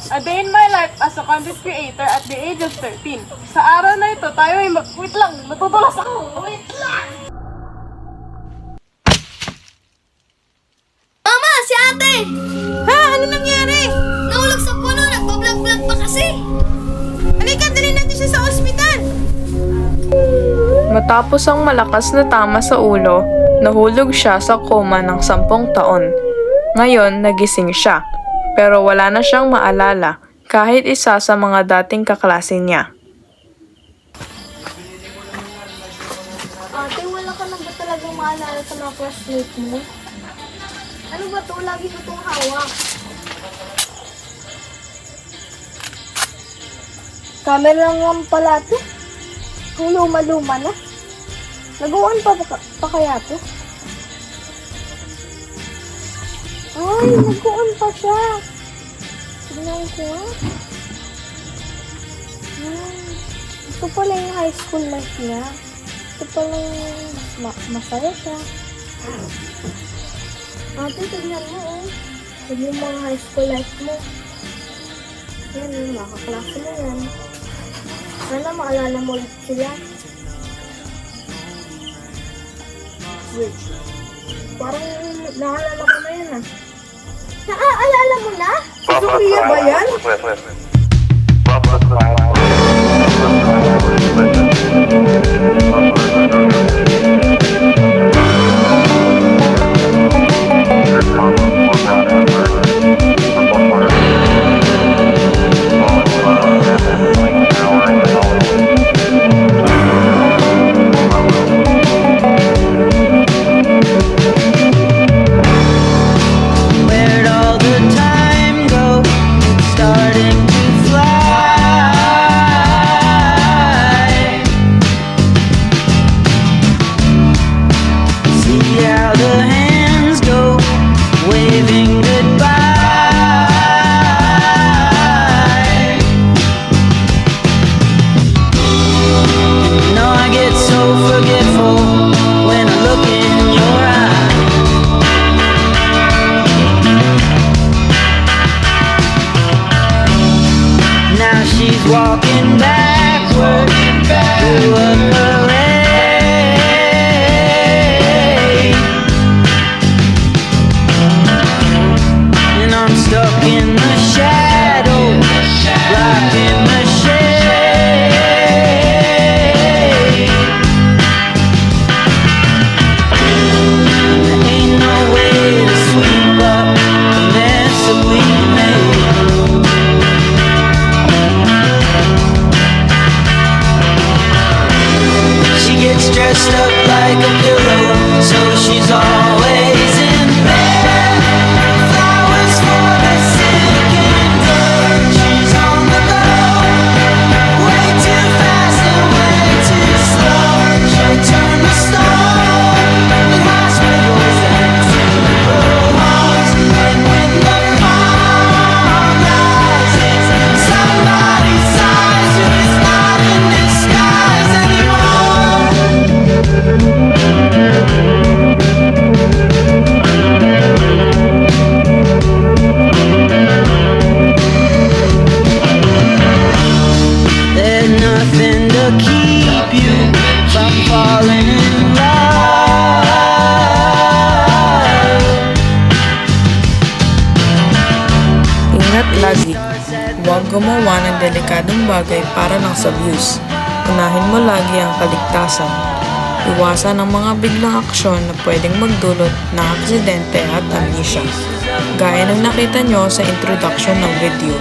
A Day in My Life as a Content Creator at the age of 13. Sa araw na ito, tayo ay Wait lang! Natutulas ako! Wait lang! Mama! Si ate! Ha? Ano nangyari? Nahulog sa puno! Nagpa-vlog-vlog pa kasi! Halika, dalhin natin siya sa ospital! Matapos ang malakas na tama sa ulo, nahulog siya sa koma ng 10 taon. Ngayon, nagising siya, pero wala na siyang maalala kahit isa sa mga dating kaklase niya. Ate, wala ka na ba talagang maalala sa mga classmate mo? Ano ba to? Lagi ko itong hawak. Camera lang pala to. Ang luma-luma na. Nag-uwan pa kaya to? Ay, nag-uwan pa siya. Tignan ko nga. Ito pala yung high school life niya. Ito pala yung masaya siya. Ate, tignan mo oh. Tignan yung mga high school life mo. Yan, yung mga kaklase mo yan. Sana maalala mo ulit sila. Wait. Parang naalala ko na yan ah. Naaalala mo na? Si Sofia ba yan? Where'd all the time go? It's starting to fly. See how the hands go, waving goodbye. No, I get so forgetful when I look in your eyes. Now she's walking backward through a parade, and I'm stuck in the shadow, locked in the shade. There ain't no way to sweep up the mess that we made. She gets dressed up like a pillow, so she's always in bed. Flowers for the sick and dead. She's on the go, way too fast and way too slow. She'll turn the stone with hospitals and funeral homes. And when the fall rises, somebody sighs who is not in disguise anymore. There's nothing to keep you from falling in love. Ingat lagi. Huwag gumawa ng delikadong bagay para lang sa views. Unahin mo lagi ang kaligtasan. Iwasan ang mga biglang aksyon na pwedeng magdulot ng aksidente at amnesia. Gaya ng nakita nyo sa introduction ng video.